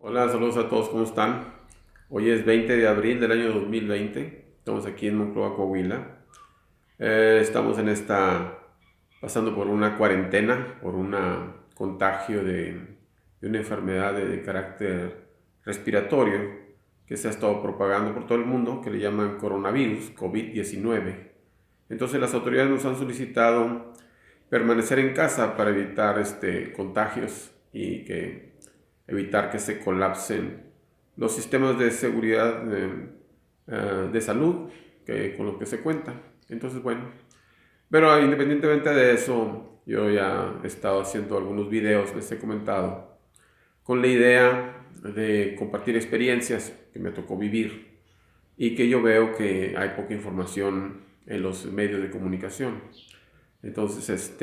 Hola, saludos a todos, ¿cómo están? Hoy es 20 de abril del año 2020. Estamos aquí en Monclova, Coahuila. Estamos pasando por una cuarentena, por un contagio de una enfermedad de carácter respiratorio que se ha estado propagando por todo el mundo, que le llaman coronavirus, COVID-19. Entonces las autoridades nos han solicitado permanecer en casa para evitar contagios y evitar que se colapsen los sistemas de seguridad de salud con los que se cuenta. Entonces, bueno, pero independientemente de eso, yo ya he estado haciendo algunos videos, les he comentado, con la idea de compartir experiencias que me tocó vivir y que yo veo que hay poca información en los medios de comunicación. Entonces,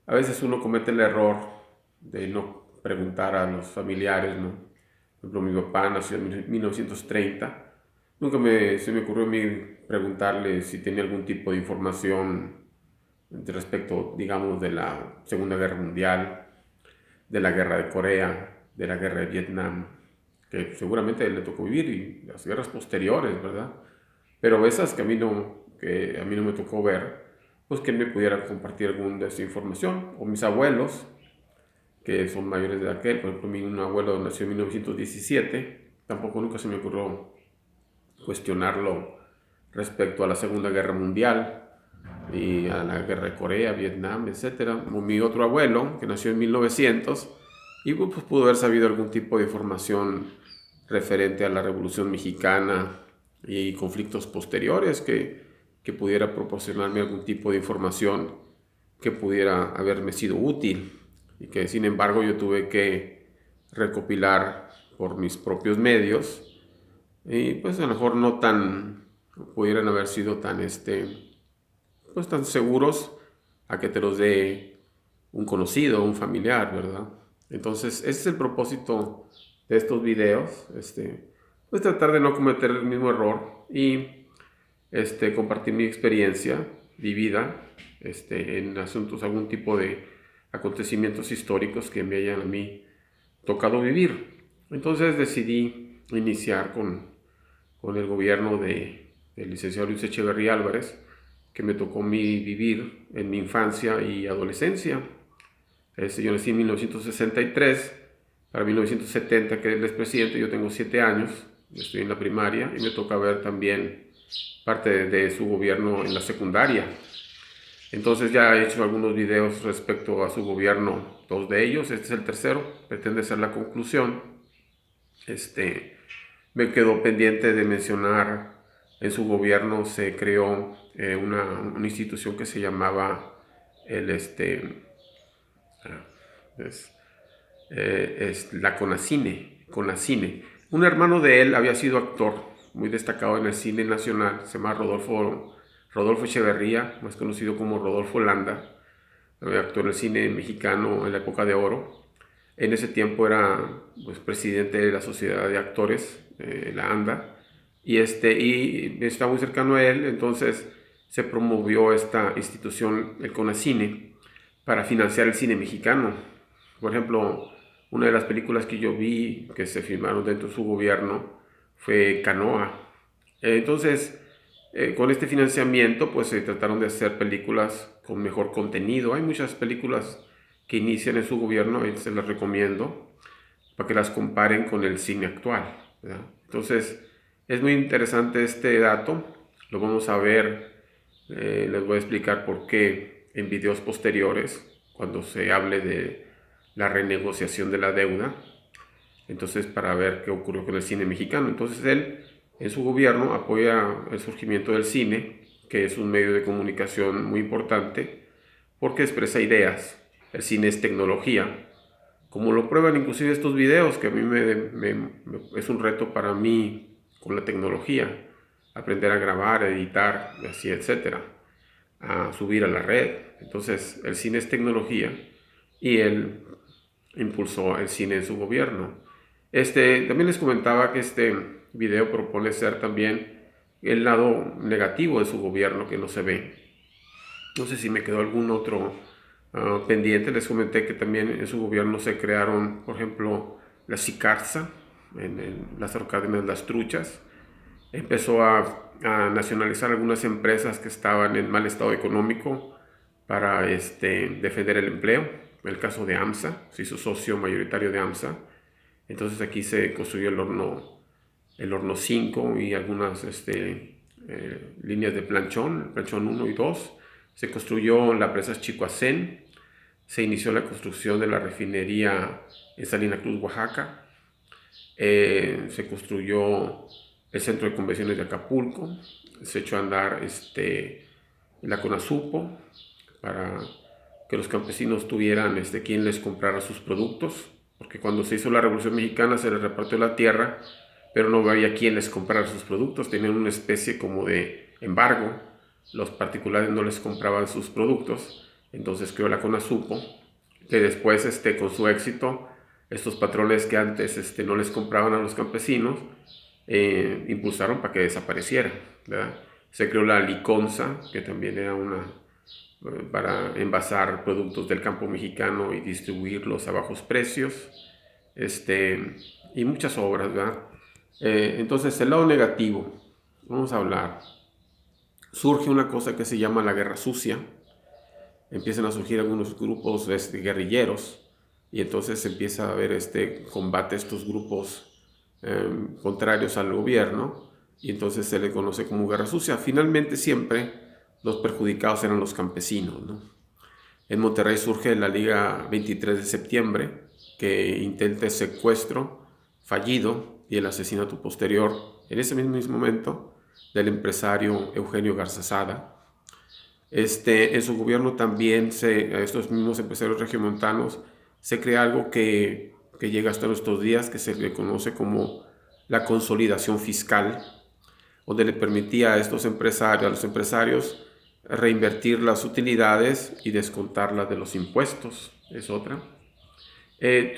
a veces uno comete el error de no preguntar a los familiares, ¿no? Por ejemplo, mi papá nació en 1930. Nunca se me ocurrió a mí preguntarle si tenía algún tipo de información respecto, digamos, de la Segunda Guerra Mundial, de la Guerra de Corea, de la Guerra de Vietnam, que seguramente le tocó vivir, y las guerras posteriores, ¿verdad? Pero esas que a mí no me tocó ver, pues que me pudiera compartir alguna de esa información. O mis abuelos, que son mayores de aquel, por ejemplo, un abuelo nació en 1917, tampoco nunca se me ocurrió cuestionarlo respecto a la Segunda Guerra Mundial y a la Guerra de Corea, Vietnam, etcétera. O mi otro abuelo, que nació en 1900, y pues pudo haber sabido algún tipo de información referente a la Revolución Mexicana y conflictos posteriores que pudiera proporcionarme algún tipo de información que pudiera haberme sido útil y que sin embargo yo tuve que recopilar por mis propios medios y pues a lo mejor no tan pudieran haber sido pues tan seguros a que te los dé un conocido, un familiar, ¿verdad? Entonces, ese es el propósito de estos videos, pues tratar de no cometer el mismo error y compartir mi experiencia vivida en asuntos, algún tipo de acontecimientos históricos que me hayan a mí tocado vivir. Entonces decidí iniciar con el gobierno del licenciado Luis Echeverría Álvarez, que me tocó vivir en mi infancia y adolescencia. Yo nací en 1963, para 1970 que él es presidente, yo tengo 7 años, estoy en la primaria y me toca ver también parte de su gobierno en la secundaria. Entonces ya he hecho algunos videos respecto a su gobierno, dos de ellos, este es el tercero, pretende ser la conclusión. Me quedó pendiente de mencionar, en su gobierno se creó una institución que se llamaba el, es, es la Conacine. Un hermano de él había sido actor muy destacado en el cine nacional, se llama Rodolfo Echeverría, más conocido como Rodolfo Landa, actuó en el cine mexicano en la época de oro. En ese tiempo era pues, presidente de la Sociedad de Actores, la ANDA, y está muy cercano a él, entonces se promovió esta institución, el CONACINE, para financiar el cine mexicano. Por ejemplo, una de las películas que yo vi que se filmaron dentro de su gobierno fue Canoa. Entonces, con este financiamiento, pues se trataron de hacer películas con mejor contenido. Hay muchas películas que inician en su gobierno y se las recomiendo para que las comparen con el cine actual, ¿verdad? Entonces, es muy interesante este dato. Lo vamos a ver, les voy a explicar por qué en videos posteriores, cuando se hable de la renegociación de la deuda. Entonces, para ver qué ocurrió con el cine mexicano. Entonces, él en su gobierno apoya el surgimiento del cine, que es un medio de comunicación muy importante porque expresa ideas. El cine es tecnología, como lo prueban inclusive estos videos, que a mí es un reto para mí con la tecnología, aprender a grabar, a editar, así, etcétera, a subir a la red. Entonces, el cine es tecnología y él impulsó el cine en su gobierno. También les comentaba que este video propone ser también el lado negativo de su gobierno que no se ve. No sé si me quedó algún otro pendiente. Les comenté que también en su gobierno se crearon, por ejemplo, la SICARSA, en Lázaro Cárdenas Las Truchas. Empezó a nacionalizar algunas empresas que estaban en mal estado económico para defender el empleo. El caso de AMSA, se hizo socio mayoritario de AMSA. Entonces aquí se construyó el horno 5 y algunas líneas de planchón, el planchón 1 y 2. Se construyó la presa Chicoacén. Se inició la construcción de la refinería en Salina Cruz, Oaxaca. Se construyó el centro de convenciones de Acapulco. Se echó a andar la CONASUPO para que los campesinos tuvieran quien les comprara sus productos, porque cuando se hizo la Revolución Mexicana se les repartió la tierra, pero no había quien les comprara sus productos, tenían una especie como de embargo, los particulares no les compraban sus productos, entonces creó la CONASUPO, que después con su éxito, estos patrones que antes no les compraban a los campesinos, impulsaron para que desapareciera, ¿verdad? Se creó la Liconza, que también era para envasar productos del campo mexicano y distribuirlos a bajos precios, y muchas obras, ¿verdad? Entonces, el lado negativo, vamos a hablar. Surge una cosa que se llama la guerra sucia. Empiezan a surgir algunos grupos guerrilleros y entonces empieza a haber combate a estos grupos contrarios al gobierno y entonces se le conoce como guerra sucia. Finalmente siempre los perjudicados eran los campesinos, ¿no? En Monterrey surge la Liga 23 de septiembre, que intenta el secuestro fallido y el asesinato posterior, en ese mismo momento, del empresario Eugenio Garzazada. En su gobierno también, a estos mismos empresarios regiomontanos, se crea algo que llega hasta nuestros días, que se le conoce como la consolidación fiscal, donde le permitía a los empresarios, reinvertir las utilidades y descontarlas de los impuestos, es otra.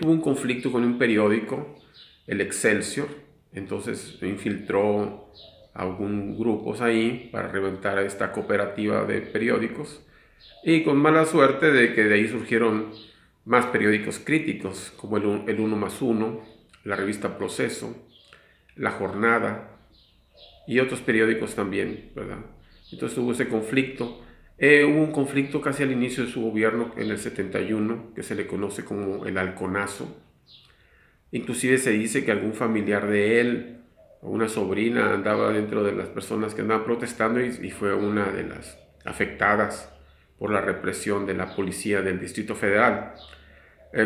Tuvo un conflicto con un periódico, el Excelsior, entonces infiltró a algunos grupos ahí para reventar a esta cooperativa de periódicos y con mala suerte de que de ahí surgieron más periódicos críticos como el 1+1, la revista Proceso, La Jornada y otros periódicos también, ¿verdad? Entonces hubo ese conflicto. Hubo un conflicto casi al inicio de su gobierno en el 71 que se le conoce como el halconazo. Inclusive se dice que algún familiar de él o una sobrina andaba dentro de las personas que andaban protestando y fue una de las afectadas por la represión de la policía del Distrito Federal.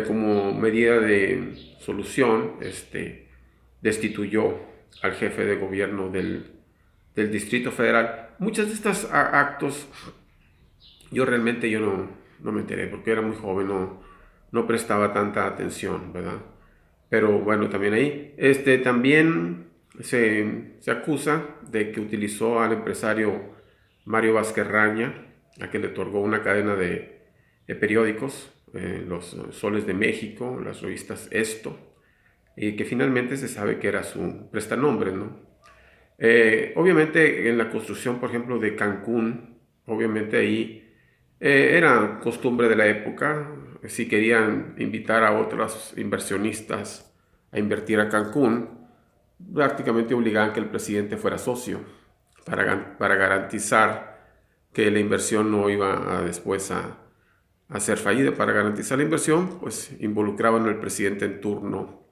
Como medida de solución, destituyó al jefe de gobierno del Distrito Federal. Muchos de estos actos yo no me enteré porque era muy joven, no prestaba tanta atención, ¿verdad? Pero bueno, también ahí. También se acusa de que utilizó al empresario Mario Vázquez Raña, a quien le otorgó una cadena de periódicos, los Soles de México, las revistas Esto, y que finalmente se sabe que era su prestanombre, ¿no? Obviamente en la construcción, por ejemplo, de Cancún, obviamente ahí era costumbre de la época, si querían invitar a otros inversionistas a invertir a Cancún, prácticamente obligaban que el presidente fuera socio para garantizar que la inversión no iba después a ser fallida. Para garantizar la inversión, pues involucraban al presidente en turno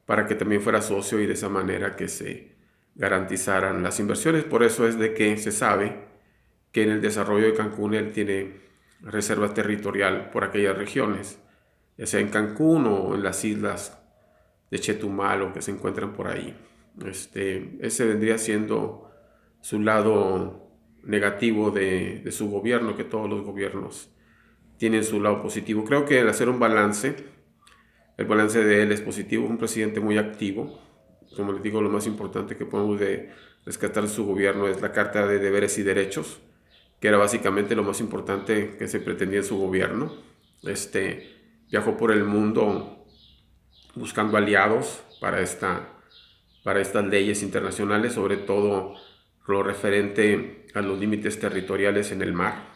para que también fuera socio y de esa manera que se garantizaran las inversiones. Por eso es de que se sabe que en el desarrollo de Cancún él tiene reserva territorial por aquellas regiones, ya sea en Cancún o en las islas de Chetumal o que se encuentran por ahí. Ese vendría siendo su lado negativo de su gobierno, que todos los gobiernos tienen su lado positivo. Creo que al hacer un balance, el balance de él es positivo, un presidente muy activo. Como les digo, lo más importante que podemos rescatar de su gobierno es la Carta de Deberes y Derechos, que era básicamente lo más importante que se pretendía en su gobierno. Viajó por el mundo buscando aliados para estas leyes internacionales, sobre todo lo referente a los límites territoriales en el mar,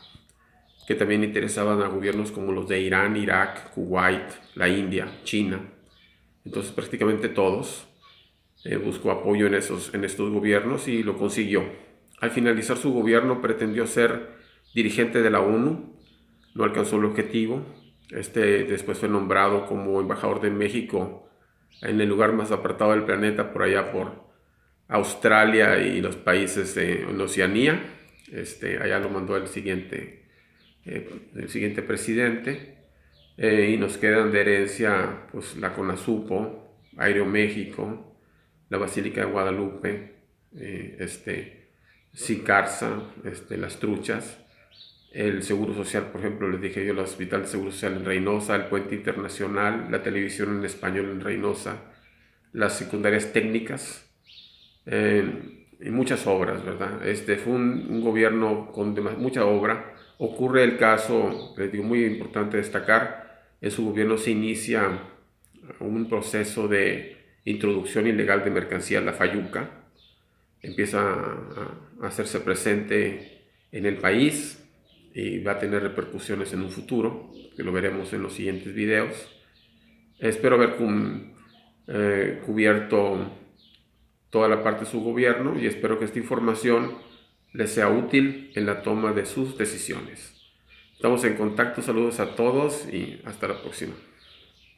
que también interesaban a gobiernos como los de Irán, Irak, Kuwait, la India, China. Entonces prácticamente todos. buscó apoyo en estos gobiernos y lo consiguió. Al finalizar su gobierno pretendió ser dirigente de la ONU, no alcanzó el objetivo. Después fue nombrado como embajador de México en el lugar más apartado del planeta, por allá por Australia y los países en Oceanía. Allá lo mandó el siguiente presidente. Y nos quedan de herencia pues la CONASUPO, Aeroméxico, la Basílica de Guadalupe, Sicarza, las truchas, el Seguro Social, por ejemplo, les dije yo, el Hospital de Seguro Social en Reynosa, el Puente Internacional, la televisión en español en Reynosa, las secundarias técnicas, y muchas obras, ¿verdad? Fue un gobierno con mucha obra. Ocurre el caso, les digo, muy importante destacar, en su gobierno se inicia un proceso de introducción ilegal de mercancías, la fayuca, empieza a hacerse presente en el país y va a tener repercusiones en un futuro, que lo veremos en los siguientes videos. Espero haber cubierto toda la parte de su gobierno y espero que esta información les sea útil en la toma de sus decisiones. Estamos en contacto, saludos a todos y hasta la próxima.